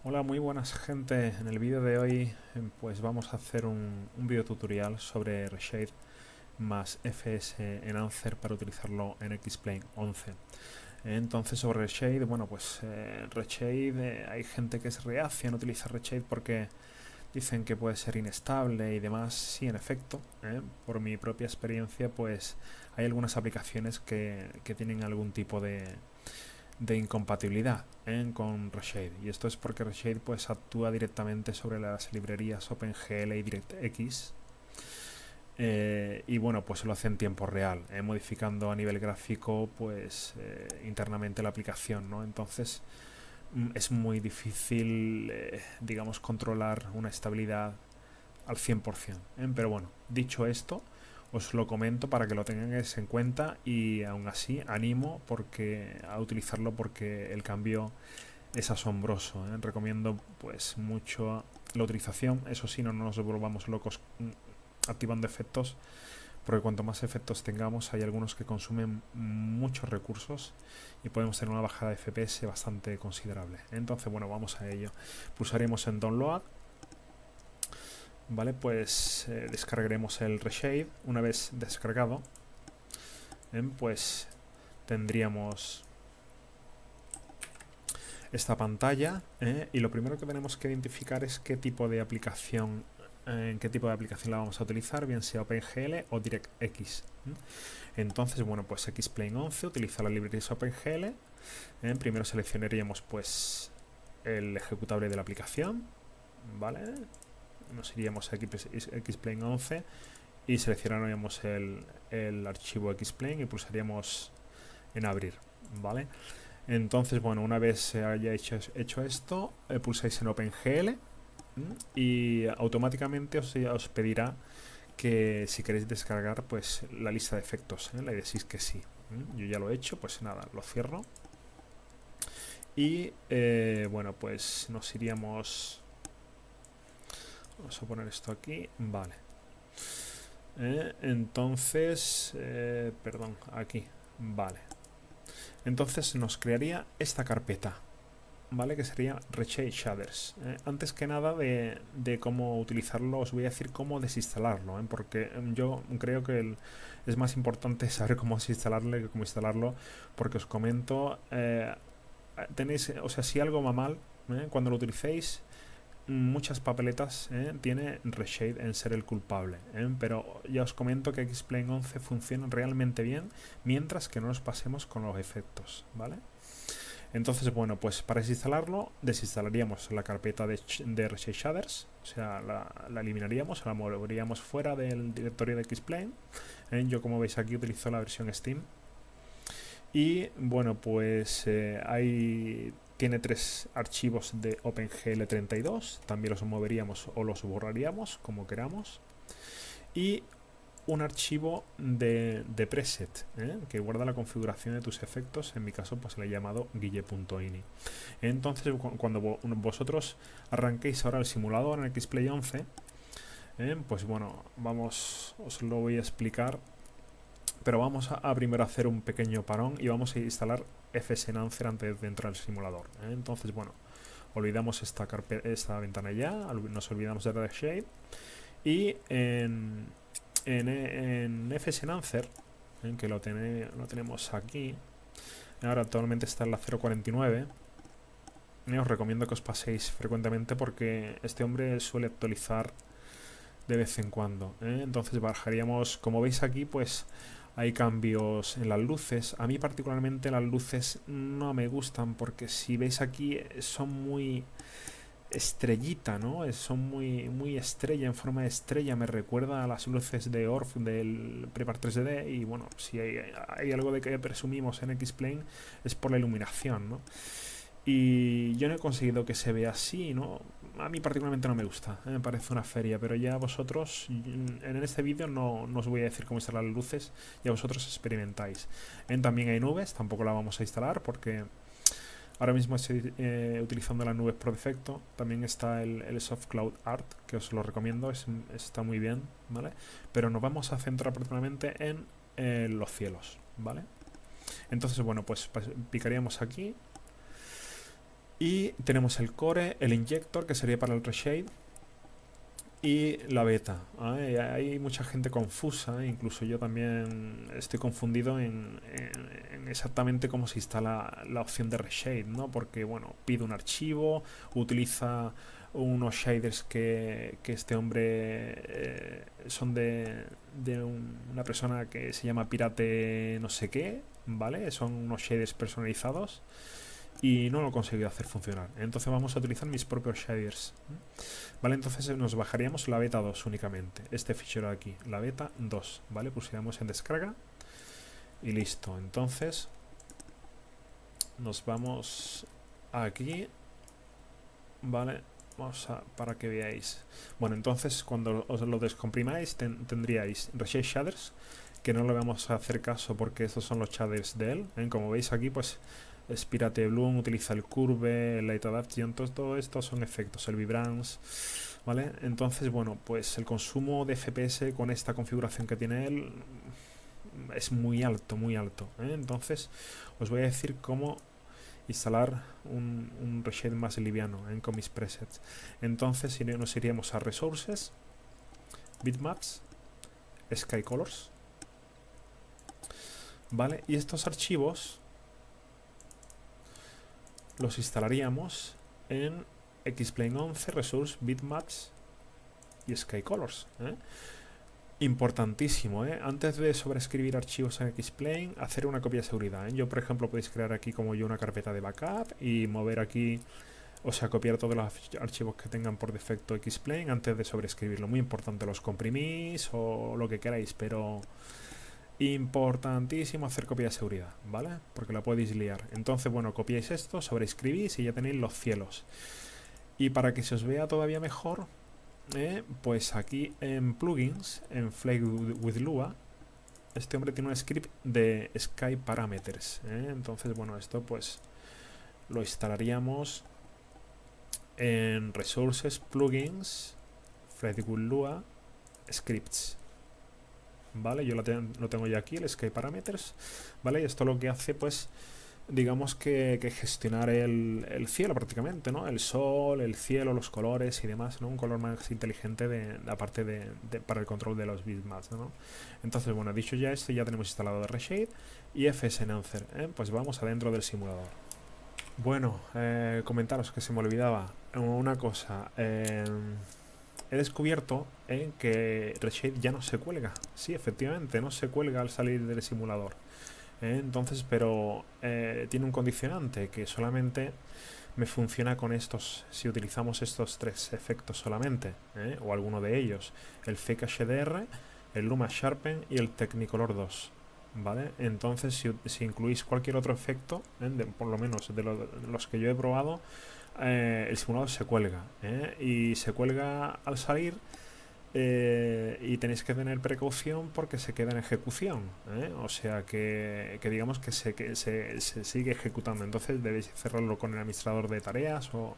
Hola, muy buenas gente. En el vídeo de hoy pues vamos a hacer un video tutorial sobre Reshade más FS Enhancer para utilizarlo en X-Plane 11. Entonces sobre Reshade, bueno pues Reshade, hay gente que es reacia en utilizar Reshade porque dicen que puede ser inestable y demás. Sí, en efecto, por mi propia experiencia pues hay algunas aplicaciones que tienen algún tipo de incompatibilidad con Reshade, y esto es porque Reshade pues actúa directamente sobre las librerías OpenGL y DirectX, y bueno, pues lo hace en tiempo real, modificando a nivel gráfico pues internamente la aplicación, ¿no? Entonces es muy difícil, digamos, controlar una estabilidad al 100%, pero bueno, dicho esto, os lo comento para que lo tengáis en cuenta, y aún así animo a utilizarlo porque el cambio es asombroso. Recomiendo pues mucho la utilización. Eso sí, no nos volvamos locos activando efectos, porque cuanto más efectos tengamos, hay algunos que consumen muchos recursos y podemos tener una bajada de FPS bastante considerable. Entonces, bueno, vamos a ello. Pulsaremos en Download. Vale, pues descargaremos el Reshade. Una vez descargado, pues tendríamos esta pantalla, y lo primero que tenemos que identificar es qué tipo de aplicación, en qué tipo de aplicación la vamos a utilizar, bien sea OpenGL o DirectX. Entonces, bueno, pues X-Plane 11 utiliza la librería OpenGL. Primero seleccionaríamos pues el ejecutable de la aplicación, ¿vale? Nos iríamos a X-Plane 11 y seleccionaríamos el archivo X-Plane y pulsaríamos en abrir, ¿vale? Entonces, bueno, una vez se haya hecho esto, pulsáis en OpenGL y automáticamente os pedirá que si queréis descargar pues la lista de efectos, le decís que sí. Yo ya lo he hecho, pues nada, lo cierro. Y bueno, pues nos iríamos... Vamos a poner esto aquí, vale. Entonces, perdón, aquí, vale. Entonces nos crearía esta carpeta, ¿vale? Que sería Reshade Shaders. Antes que nada de cómo utilizarlo, os voy a decir cómo desinstalarlo, porque yo creo que es más importante saber cómo desinstalarlo que cómo instalarlo, porque os comento, tenéis, o sea, si algo va mal, cuando lo utilicéis, muchas papeletas tiene Reshade en ser el culpable, pero ya os comento que X-Plane 11 funciona realmente bien mientras que no nos pasemos con los efectos, ¿vale? Entonces, bueno, pues para desinstalarlo, desinstalaríamos la carpeta de Reshade Shaders, o sea, la eliminaríamos, la moveríamos fuera del directorio de X-Plane. Yo, como veis aquí, utilizo la versión Steam. Y bueno, pues tiene 3 archivos de OpenGL32, también los moveríamos o los borraríamos, como queramos. Y un archivo de preset, que guarda la configuración de tus efectos. En mi caso pues le he llamado guille.ini. Entonces cuando vosotros arranquéis ahora el simulador en X-Plane 11, pues bueno, os lo voy a explicar, pero vamos a primero hacer un pequeño parón y vamos a instalar FS Enhancer antes de entrar al simulador. Entonces, bueno, olvidamos esta ventana ya, nos olvidamos de Reshade, y en FS Enhancer, que lo tenemos aquí, ahora actualmente está en la 0.49. Os recomiendo que os paséis frecuentemente porque este hombre suele actualizar de vez en cuando. Entonces bajaríamos, como veis aquí, pues hay cambios en las luces. A mí particularmente las luces no me gustan porque si veis aquí son muy estrellita, ¿no? Son muy estrella, en forma de estrella. Me recuerda a las luces de ORF del Prepar 3D, y bueno, si hay algo de que presumimos en X-Plane es por la iluminación, ¿no? Y yo no he conseguido que se vea así, ¿no? A mí particularmente no me gusta, me parece una feria, pero ya vosotros, en este vídeo no os voy a decir cómo instalar las luces, ya vosotros experimentáis. También hay nubes, tampoco la vamos a instalar porque ahora mismo estoy utilizando las nubes por defecto. También está el Soft Cloud Art, que os lo recomiendo, está muy bien, ¿vale? Pero nos vamos a centrar particularmente en los cielos, ¿vale? Entonces, bueno, pues picaríamos aquí. Y tenemos el core, el injector, que sería para el reshade, y la beta. Hay mucha gente confusa, incluso yo también estoy confundido en exactamente cómo se instala la opción de reshade, ¿no? Porque, bueno, pide un archivo, utiliza unos shaders que este hombre son de una persona que se llama Pirate no sé qué, ¿vale? Son unos shaders personalizados y no lo he conseguido hacer funcionar. Entonces vamos a utilizar mis propios shaders. Vale, entonces nos bajaríamos la beta 2 únicamente. Este fichero de aquí, la beta 2. Vale, pulsaríamos en descarga y listo. Entonces nos vamos aquí. Vale, vamos a, para que veáis. Bueno, entonces cuando os lo descomprimáis tendríais Reshade Shaders, que no le vamos a hacer caso porque estos son los shaders de él. Como veis aquí, pues es Pirate Bloom, utiliza el Curve, el Light Adaptation, todo esto son efectos, el Vibrance, ¿vale? Entonces, bueno, pues el consumo de FPS con esta configuración que tiene él es muy alto, muy alto, ¿eh? Entonces, os voy a decir cómo instalar un reshade más liviano con mis presets. Entonces, nos iríamos a Resources, Bitmaps, Sky Colors, ¿vale? Y estos archivos los instalaríamos en Xplane 11, Resource, Bitmaps y Sky Colors, ¿eh? Importantísimo, ¿eh? Antes de sobreescribir archivos en Xplane, hacer una copia de seguridad, ¿eh? Yo, por ejemplo, podéis crear aquí como yo una carpeta de backup y mover aquí, o sea, copiar todos los archivos que tengan por defecto Xplane antes de sobreescribirlo. Muy importante, los comprimís o lo que queráis, pero importantísimo hacer copia de seguridad, ¿vale? Porque la podéis liar. Entonces, bueno, copiáis esto, sobreescribís y ya tenéis los cielos. Y para que se os vea todavía mejor, pues aquí en plugins, en Fly with Lua, este hombre tiene un script de Sky Parameters, entonces, bueno, esto pues lo instalaríamos en Resources, Plugins, Fly with Lua, Scripts. ¿Vale? Yo lo tengo ya aquí, el Sky Parameters, ¿vale? Y esto lo que hace, pues, digamos que gestionar el cielo prácticamente, ¿no? El sol, el cielo, los colores y demás, ¿no? Un color más inteligente aparte para el control de los bitmaps, ¿no? Entonces, bueno, dicho ya esto, ya tenemos instalado de Reshade y FS Enhancer, pues vamos adentro del simulador. Bueno, comentaros que se me olvidaba una cosa. He descubierto que Reshade ya no se cuelga. Sí, efectivamente, no se cuelga al salir del simulador. Entonces, pero tiene un condicionante que solamente me funciona con estos, si utilizamos estos tres efectos solamente, o alguno de ellos, el Fake HDR, el Luma Sharpen y el Technicolor 2. ¿Vale? Entonces, si incluís cualquier otro efecto, por lo menos de los que yo he probado, el simulador se cuelga, y se cuelga al salir, y tenéis que tener precaución porque se queda en ejecución, o sea que digamos que se sigue ejecutando. Entonces debéis cerrarlo con el administrador de tareas o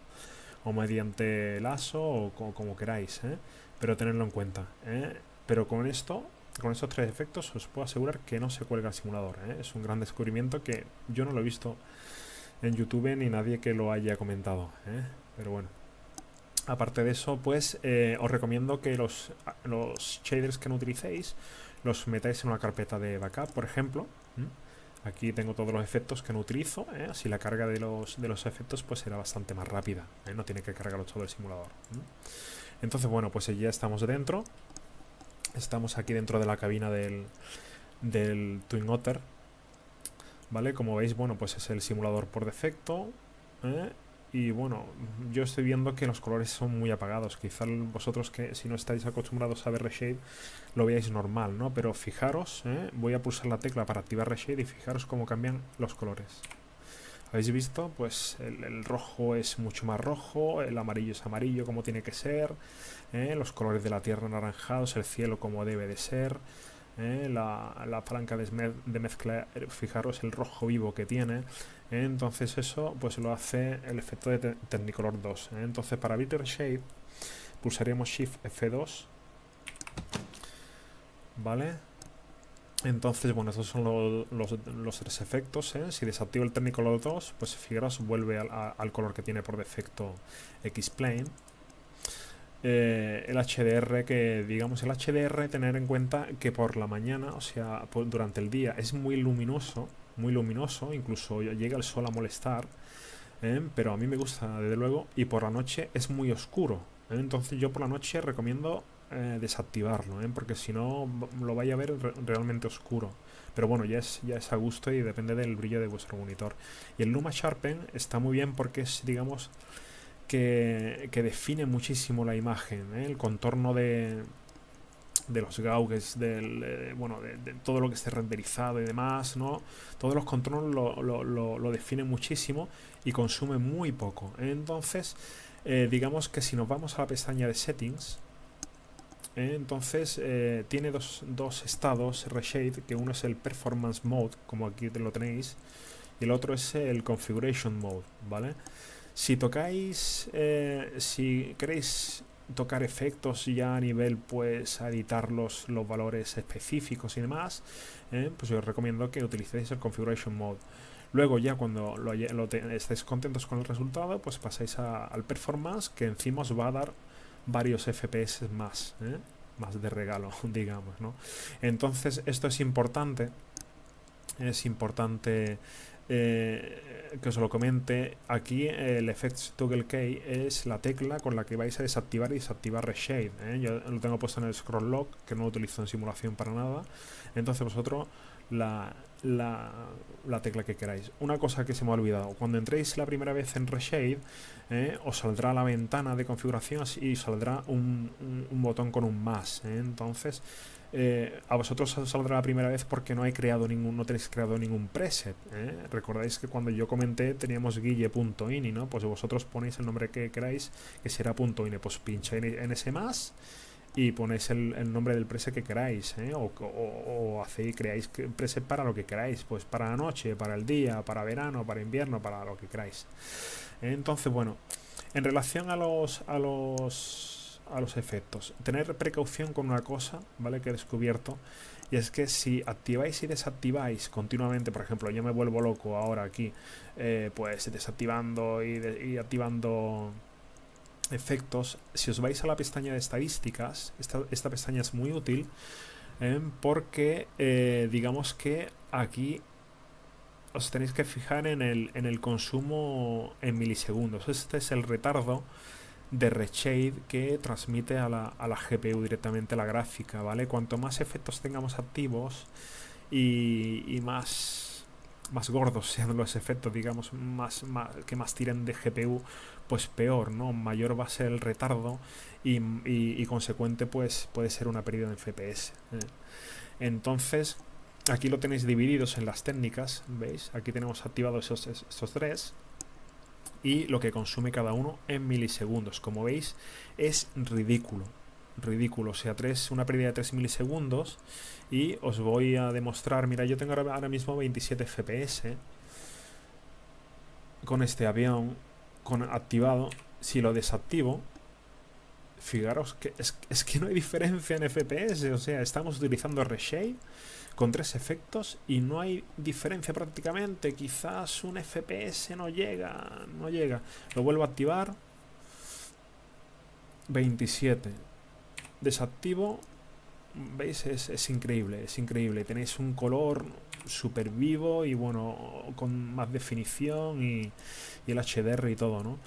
mediante lazo o como queráis, pero tenerlo en cuenta, pero con estos tres efectos os puedo asegurar que no se cuelga el simulador, es un gran descubrimiento que yo no lo he visto en YouTube ni nadie que lo haya comentado, pero bueno. Aparte de eso, pues os recomiendo que los shaders que no utilicéis los metáis en una carpeta de backup, por ejemplo. Aquí tengo todos los efectos que no utilizo, así la carga de los efectos pues será bastante más rápida, no tiene que cargarlo todo el simulador. Entonces, bueno, pues ya estamos dentro. Estamos aquí dentro de la cabina del Twin Otter, ¿vale? Como veis, bueno, pues es el simulador por defecto, y bueno, yo estoy viendo que los colores son muy apagados. Quizá vosotros, que si no estáis acostumbrados a ver Reshade, lo veáis normal, ¿no? Pero fijaros, voy a pulsar la tecla para activar Reshade y fijaros cómo cambian los colores. ¿Habéis visto? Pues el rojo es mucho más rojo, el amarillo es amarillo como tiene que ser, los colores de la tierra anaranjados, el cielo como debe de ser, la palanca de mezcla, fijaros el rojo vivo que tiene, entonces eso pues lo hace el efecto de Technicolor 2, entonces para abrir Reshade pulsaríamos Shift F2, ¿vale? Entonces, bueno, estos son los tres efectos, ¿eh? Si desactivo el Technicolor 2, pues fijaros, vuelve al color que tiene por defecto X-Plane. El HDR, que digamos el HDR, tener en cuenta que por la mañana, o sea, durante el día, es muy luminoso, incluso llega el sol a molestar, pero a mí me gusta desde luego, y por la noche es muy oscuro, entonces yo por la noche recomiendo desactivarlo, porque si no lo vaya a ver realmente oscuro. Pero bueno, ya es a gusto y depende del brillo de vuestro monitor. Y el Luma Sharpen está muy bien porque es, digamos, que define muchísimo la imagen, el contorno de los gauges, bueno, de todo lo que esté renderizado y demás, ¿no? Todos los contornos lo define muchísimo y consume muy poco. Entonces, digamos que si nos vamos a la pestaña de Settings, entonces tiene dos estados Reshade, que uno es el Performance Mode, como aquí lo tenéis, y el otro es el Configuration Mode, ¿vale? Si tocáis, si queréis tocar efectos ya a nivel, pues a editar los valores específicos y demás, pues yo os recomiendo que utilicéis el Configuration Mode. Luego ya cuando estéis contentos con el resultado, pues pasáis al Performance, que encima os va a dar varios FPS más, más de regalo, digamos, ¿no? Entonces esto es importante que os lo comente. Aquí el Effects Toggle Key es la tecla con la que vais a desactivar y desactivar Reshade, yo lo tengo puesto en el Scroll Lock, que no lo utilizo en simulación para nada. Entonces vosotros la tecla que queráis. Una cosa que se me ha olvidado: cuando entréis la primera vez en Reshade, os saldrá la ventana de configuración y saldrá un botón con un más, entonces a vosotros os saldrá la primera vez porque no tenéis creado ningún preset, recordáis que cuando yo comenté teníamos guille.ini, ¿no? Pues vosotros ponéis el nombre que queráis, que será .ini, pues pincháis en ese más y ponéis el nombre del preset que queráis, o creáis preset para lo que queráis, pues para la noche, para el día, para verano, para invierno, para lo que queráis. Entonces, bueno, en relación a los efectos, tener precaución con una cosa, ¿vale? Que he descubierto, y es que si activáis y desactiváis continuamente, por ejemplo, yo me vuelvo loco ahora aquí, pues desactivando y activando efectos. Si os vais a la pestaña de estadísticas, esta pestaña es muy útil, porque digamos que aquí os tenéis que fijar en el consumo en milisegundos. Este es el retardo de Reshade que transmite a la GPU directamente la gráfica, ¿vale? Cuanto más efectos tengamos activos y más gordos sean los efectos, digamos, que más tiren de GPU, pues peor, ¿no? Mayor va a ser el retardo y consecuente, pues puede ser una pérdida de FPS. Entonces, aquí lo tenéis divididos en las técnicas, ¿veis? Aquí tenemos activados estos tres y lo que consume cada uno en milisegundos. Como veis, es ridículo, o sea, una pérdida de 3 milisegundos. Y os voy a demostrar, mira, yo tengo ahora mismo 27 FPS con este avión activado. Si lo desactivo, fijaros que es que no hay diferencia en FPS, o sea, estamos utilizando Reshade con tres efectos y no hay diferencia prácticamente. Quizás un FPS no llega. Lo vuelvo a activar, 27, desactivo, veis, es increíble, tenéis un color súper vivo y bueno, con más definición y el HDR y todo, ¿no?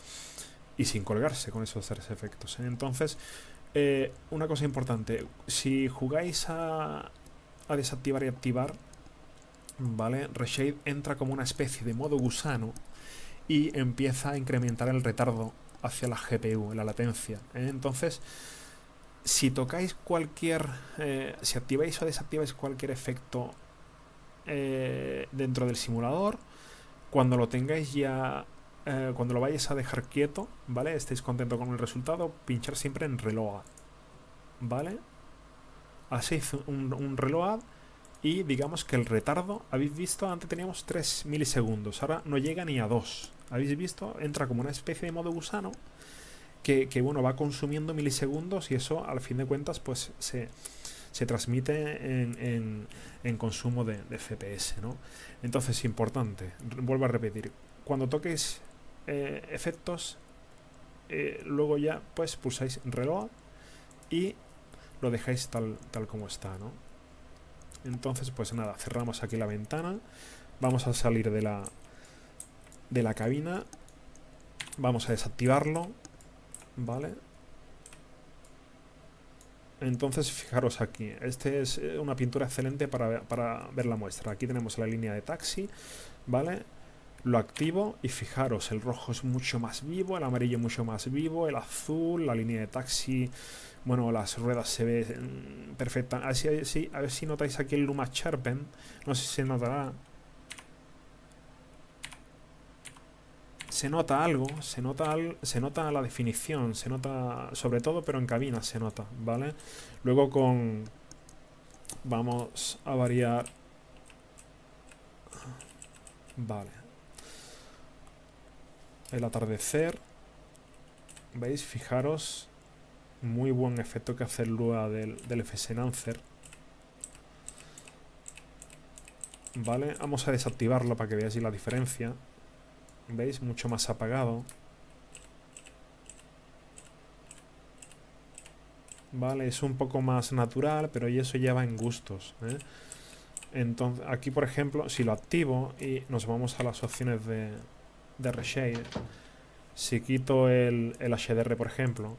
Y sin colgarse con esos tres efectos, entonces una cosa importante: si jugáis a desactivar y activar, ¿vale? Reshade entra como una especie de modo gusano y empieza a incrementar el retardo hacia la GPU, la latencia, entonces si tocáis si activáis o desactiváis cualquier efecto dentro del simulador, cuando lo tengáis ya, cuando lo vayáis a dejar quieto, ¿vale? Estéis contentos con el resultado, pinchar siempre en Reload, ¿vale? Hacéis un Reload y digamos que el retardo, habéis visto, antes teníamos 3 milisegundos, ahora no llega ni a 2. ¿Habéis visto? Entra como una especie de modo gusano que bueno, va consumiendo milisegundos y eso al fin de cuentas pues se se transmite en consumo de FPS, ¿no? Entonces, importante, vuelvo a repetir, cuando toquéis efectos, luego ya pues pulsáis reload y lo dejáis tal como está, ¿no? Entonces, pues nada, cerramos aquí la ventana, vamos a salir de la cabina, vamos a desactivarlo, ¿vale? Entonces, fijaros aquí, este es una pintura excelente para ver la muestra. Aquí tenemos la línea de taxi, ¿vale? Lo activo y fijaros, el rojo es mucho más vivo, el amarillo mucho más vivo, el azul, la línea de taxi, bueno, las ruedas se ven perfectas. A ver si notáis aquí el Luma Sharpen, no sé si se notará. Se nota algo, se nota la definición, se nota sobre todo, pero en cabina se nota, ¿vale? Luego vamos a variar, vale, el atardecer, ¿veis? Fijaros, muy buen efecto que hace el Lua del FS Enhancer, ¿vale? Vamos a desactivarlo para que veáis la diferencia. ¿Veis? Mucho más apagado. Vale, es un poco más natural, pero y eso ya va en gustos, ¿eh? Entonces, aquí por ejemplo, si lo activo y nos vamos a las opciones de Reshade, si quito el HDR, por ejemplo,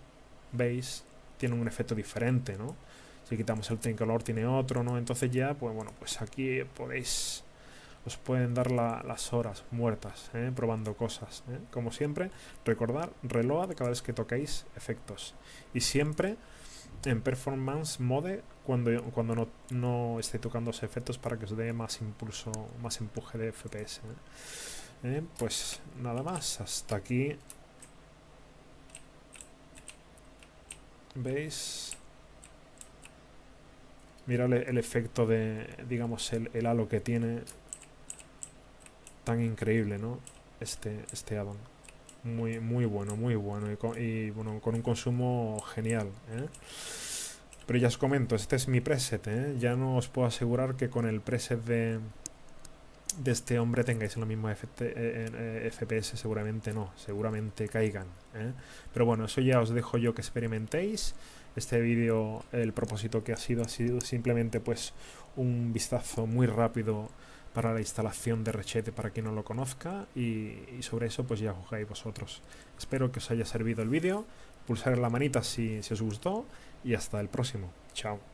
¿veis? Tiene un efecto diferente, ¿no? Si quitamos el Technicolor tiene otro, ¿no? Entonces ya, pues bueno, pues aquí podéis... Os pueden dar las horas muertas, probando cosas. Como siempre, recordar, reload cada vez que toquéis efectos. Y siempre en Performance Mode cuando no esté tocando los efectos para que os dé más impulso, más empuje de FPS. Pues nada más, hasta aquí. ¿Veis? Mirad el efecto de, digamos, el halo que tiene. Tan increíble, ¿no? Este addon. Muy bueno, muy bueno. Y bueno, con un consumo genial, ¿eh? Pero ya os comento, este es mi preset, ¿eh? Ya no os puedo asegurar que con el preset de este hombre tengáis lo mismo FPS, seguramente no, seguramente caigan, ¿eh? Pero bueno, eso ya os dejo yo que experimentéis. Este vídeo, el propósito que ha sido simplemente pues un vistazo muy rápido para la instalación de Reshade para quien no lo conozca y sobre eso pues ya jugáis vosotros. Espero que os haya servido el vídeo, pulsar en la manita si os gustó y hasta el próximo. Chao.